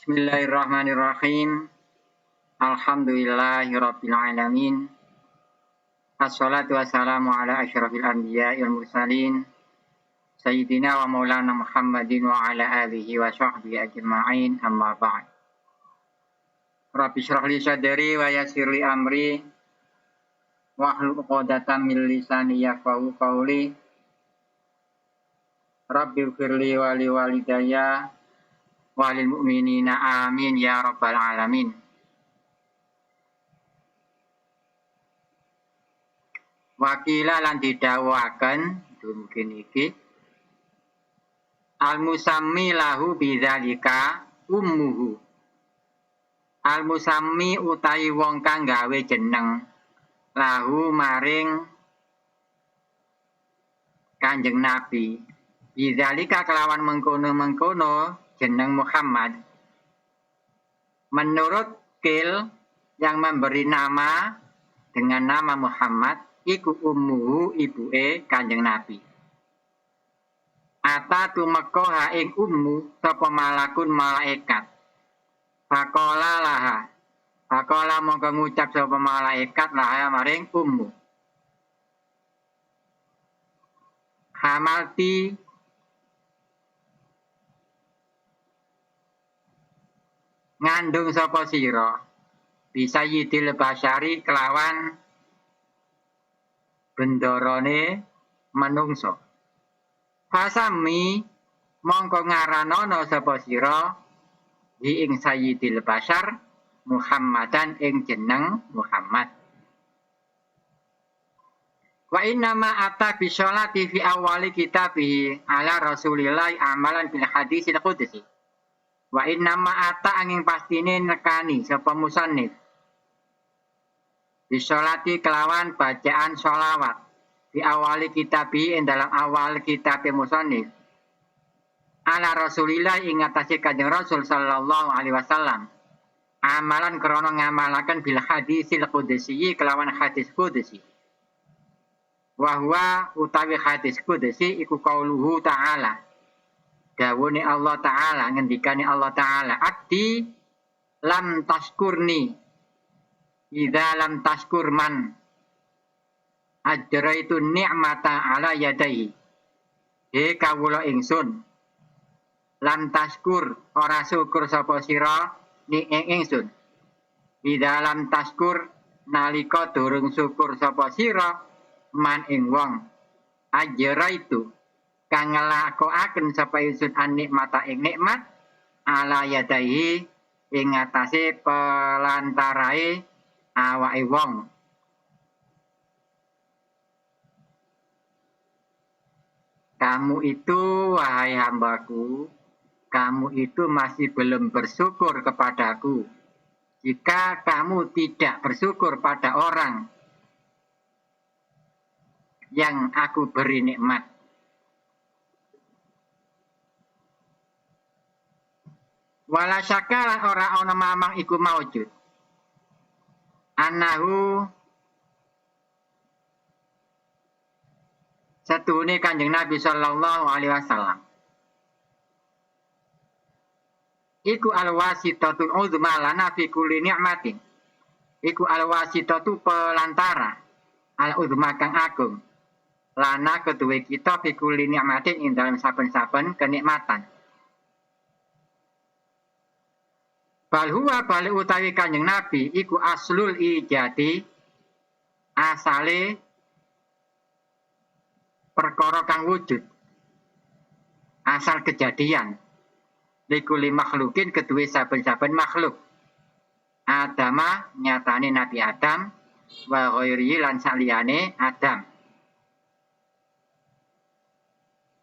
Bismillahirrahmanirrahim. Alhamdulillahirabbil alamin. Assalatu wassalamu ala asyrafil anbiya'i wal mursalin sayyidina wa maulana Muhammadin wa ala alihi wa sahbihi ajma'in, amma ba'd. Rabbi shrah li sadri wa yassir li amri wahlul 'uqdatam min lisani yafqahu qawli. Rabbi ighfirli wa li walidayya walil mu'minina amin ya rabbal alamin. Wakila lan didhawuhaken mungkin iki al musammi lahu bidzalika ummuhu. Al musammi utawi wong kang gawe jeneng lahu maring Kanjeng Nabi bidzalika kelawan mengkono-mengkono jeneng Muhammad. Menurut Qil yang memberi nama dengan nama Muhammad iku ummuhu ibuke Kanjeng Nabi. Ata tumeka ha ing ummu sapa malakun malaikat. Faqala laha. Faqala mongko ngucap sapa malaikat laha maring ummu. Hamalti ngandung sapa sira bisa yidil basyari kelawan bendarane manungsa. Fasami mongko ngaranana sapa sira di ing sayyidil basyar Muhammadan ing jeneng Muhammad. Wa inna ma ata bi sholati fi awali kitabihi ala Rasulillah amalan bil hadisil qudsi. Wa inna ma'ata angin pastine nekani sapa musannif bisolati kelawan bacaan sholawat di awali kitabi ing dalam awal kitab musannif ala Rasulillah ing atase Kanjeng Rasul sallallahu alaihi wasallam amalan krana ngamalaken bil hadisil qudsi kelawan hadis qudsi wa huwa utawi hadis qudsi iku qauluhu ta'ala dawune Allah Ta'ala, ngendikane Allah Ta'ala, abdi lam taskurni idza lam taskur man ajraitu ni'mata ala yadaihi. He kawula ingsun lam taskur ora syukur sapa sira ni ingsun. Idza lam taskur nalika durung syukur sapa sira man ing wong ajraitu kang nglakokaken sapa ingsun nikmata ing nikmat ala yadaihi ing atase pelantarae awake wong. Kamu itu wahai hambaku, kamu itu masih belum bersyukur kepadaku. Jika kamu tidak bersyukur pada orang yang aku beri nikmat. Wala syakalan ora ana mamang iku maujud. Anahu satune Kanjeng Nabi sallallahu alaihi wasallam. Iku alwasitatul uzma lana fi kulli ni'matin. Iku alwasitatu pelantara al uzma kang agung. Lana kedue kita fi kulli ni'matin ing dalam saben-saben kenikmatan. Bal huwa bali utawi Kanjeng Nabi iku aslul ijadi asale perkara kang wujud asal kejadian likuli makhlukin kedue saben-saben makhluk Adama nyatane Nabi Adam wa ghairi lan saliyane Adam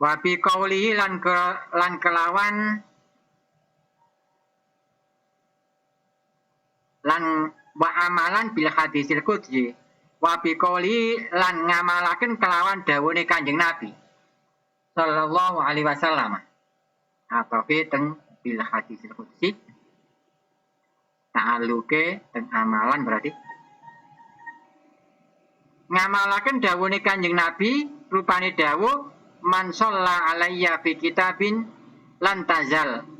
wa bi qaulihi lan kelawan lan wa amalan bil hadisil qudsi wa biqoli lan ngamalaken kelawan dawuhe Kanjeng Nabi sallallahu alaihi wasallam atau teng bil hadisil qudsi ta'aluke teng amalan berarti ngamalaken dawuhe Kanjeng Nabi rupane dawuh man shalla alayya fi kitabin lan tazal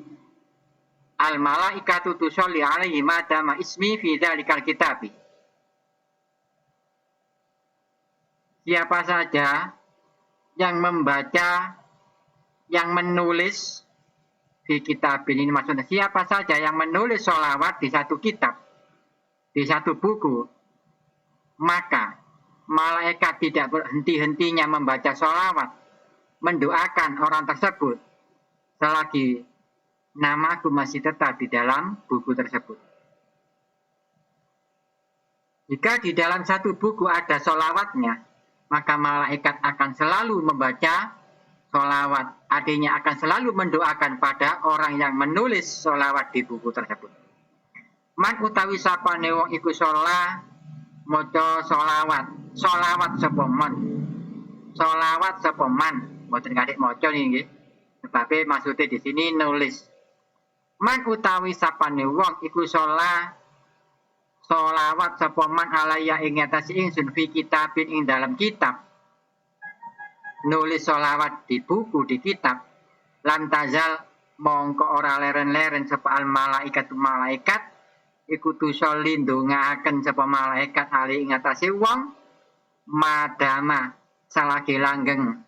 al malaikatu tusolli alaihi madama ismi fi dzalikal kitabi. Siapa saja yang membaca, yang menulis di kitab ini, maksudnya siapa saja yang menulis sholawat di satu kitab, di satu buku, maka malaikat tidak berhenti-hentinya membaca sholawat, mendoakan orang tersebut selagi namaku masih tetap di dalam buku tersebut. Jika di dalam satu buku ada sholawatnya, maka malaikat akan selalu membaca sholawat. Artinya akan selalu mendoakan pada orang yang menulis sholawat di buku tersebut. Man utawi sapane wong iku sholah maca sholawat. Sholawat sapa man. Sholawat sapa man. Mboten kadek maca nggih. Sebab maksudnya di sini nulis. Man utawi sapane wong iku sholah sholawat sapa man alaya ing atase ingsun fi kitabin ing dalam kitab. Nulis sholawat di buku, di kitab. Lam tazal mongko ora leren-leren sapa al malaikatu malaikat iku tusolli ndongaaken sapa malaikat ali ing atase wong madama selagi langgeng,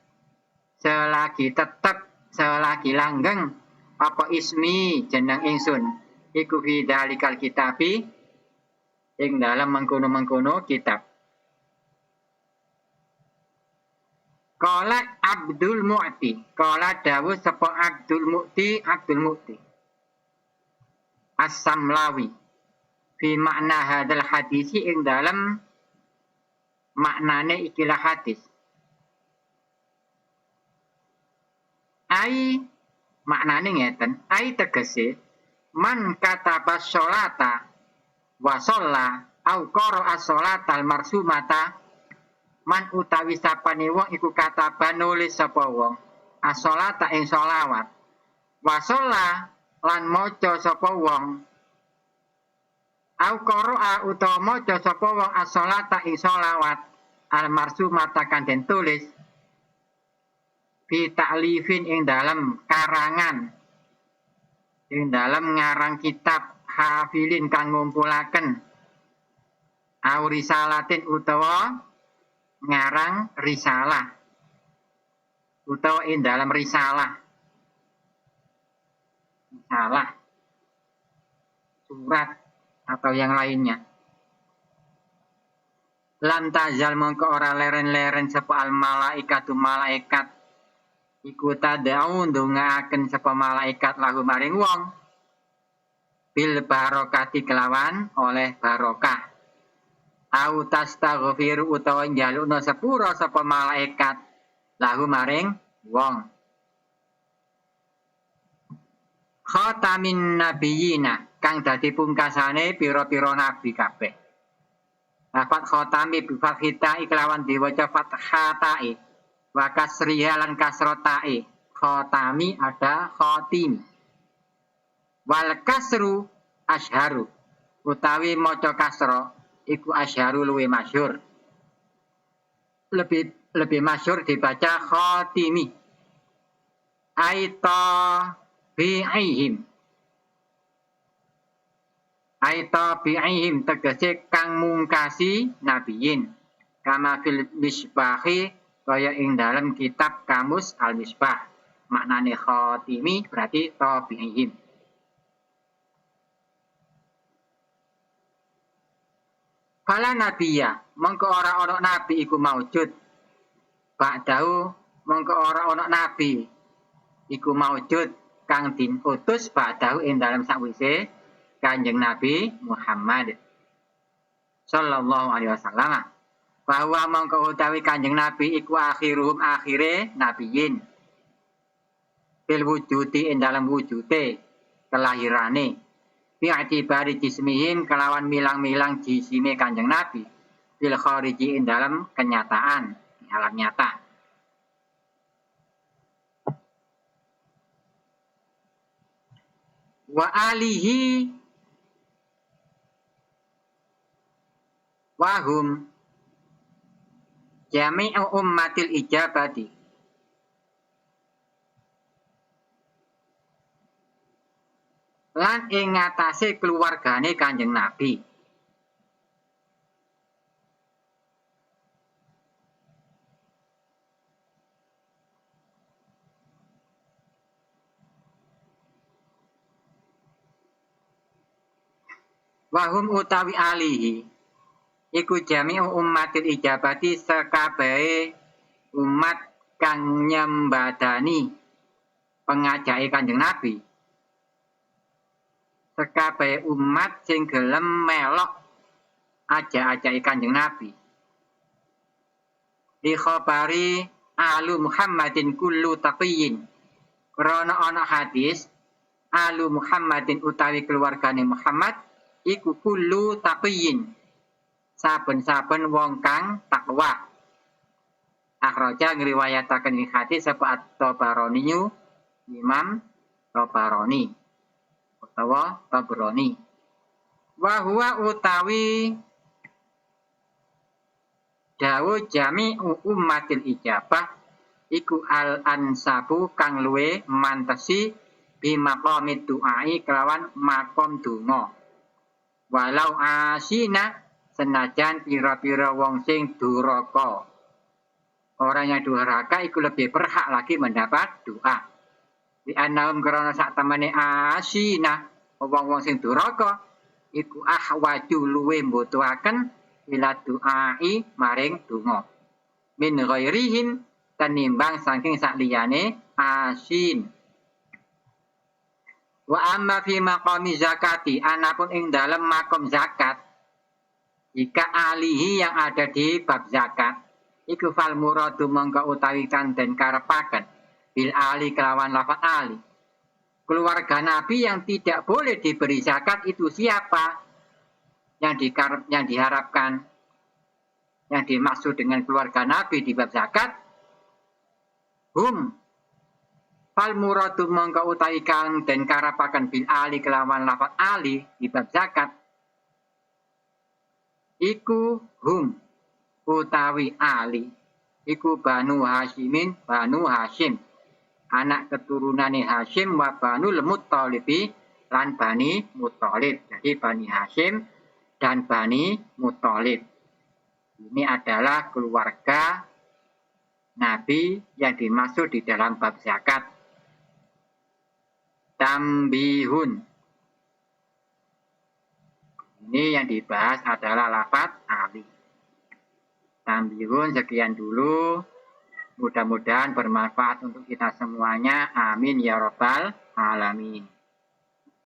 selagi tetep, selagi langgeng apa ismi jeneng ingsun iku fi dalikal kitabi ing dalam mengkono-mengkono kitab. Qala Abdul Mu'ti, qala dawuh sapa Abdul Mu'ti As-Samlawi fi makna hadal hadisi ing dalam maknane ikilah hadis. Ai maknane ngeten, ai tegese man kataba sholata wa sholla au qara'a sholatal marsumata. Man utawi sapane wong iku kataba nulis sapa wong as-sholata ing sholawat wa sholla lan maca sapa wong au qara'a utawa maca sapa wong as-sholata ing sholawat al marsumata kang den tulis bi ta'lifin ing dalam karangan, ing dalam ngarang kitab hafilin kang ngumpulaken au risalatin utawa ngarang risalah utawa ing dalam risalah surat atau yang lainnya. Lan tazal mongko ora leren-leren sapa al malaikatu malaikat iku tadau ndongaaken sapa malaikat lahu maring wong bil barokati kelawan oleh barokah. Au tastaghfiru utawa njalukna sepura sapa malaikat lahu maring wong. Khatamin nabiyina kang dadi pungkasane pira-pira nabi kabeh. Lafat khatami bi fathita iklawan diwaca fathatai wa kasriha lan kasrotai. Khatami ada khatim. Wal kasru asharu utawi maca kasra iku asharu luwe masyhur. Lebih masyhur dibaca khatimi. Aita bi'ihim. Aita bi'ihim tegese kang mungkasi nabiyin. Kama fil misbahi kaya ing dalam kitab Kamus Al-Misbah. Maknane khatimi berarti tabi'ihim. Kala nabiya, mongko ora ana nabi iku maujud. Ba'dahu, mongko ora ana nabi iku maujud kang diutus ba'dahu ing dalam sakwise Kanjeng Nabi Muhammad sallallahu alaihi wasallam. Bahwa mongko utawi Kanjeng Nabi iku akhiruhum akhire nabiyin. Bil wujudi ing dalam wujude kelahirane. Bi'atibari jismihim kelawan milang-milang jisime Kanjeng Nabi bil khariji ing dalam kenyataan, alam nyata. Wa alihi wahum jami'u ummatil ijabati. lan ing ngatasé keluargane Kanjeng Nabi. Wahum utawi alihi iku jami'u ummatil ijabati sekabehe umat kang nyembadani pengajake Kanjeng Nabi. Sekabehe umat sing gelem melok ajak-ajake Kanjeng Nabi. Di khabari alu Muhammadin kullu taqiyyin. Krana ana hadis alu Muhammadin utawi keluargane Muhammad iku kullu taqiyyin. Saben-saben wong kang takwa. Akhraja ngriwayataken hadis sapa At-Tabarani Imam Tabarani utawa Tabrani. Wa huwa utawi dawuh jami'u ummatil ijabah iku al-ansabu kang luwe mantesi bi maqamid du'ai kelawan makom donga. Walau asina senajan pira-pira wong sing duraka. Orang yang durhaka itu lebih berhak lagi mendapat doa. Di annahum karena sak temene asina wong-wong sing duraka iku ahwaju luwe mbutuhaken ila du'ai maring donga. Min ghairihim tenimbang saking sak liyane asin. Wa amma fi maqami zakati anapun ing dalam makom zakat jika alihi yang ada di bab zakat iku fal muradu mangka utawi kang den karepaken bil ali kelawan lafaz ali. Keluarga Nabi yang tidak boleh diberi zakat itu siapa? Yang diharapkan, yang dimaksud dengan keluarga Nabi di bab zakat hum fal muradu mangka utawi kang den karepaken bil ali kelawan lafaz ali di bab zakat iku hum utawi Ali iku Banu Hashimin Banu Hashim anak keturunane Hashim wa Banu Mutthalibi lan Bani Muttalib. Jadi Bani Hashim dan Bani Muttalib ini adalah keluarga Nabi yang dimaksud di dalam bab zakat. Tambihun, ini yang dibahas adalah lafaz Ali. Tambihun sekian dulu. Mudah-mudahan bermanfaat untuk kita semuanya. Amin ya rabbal alamin.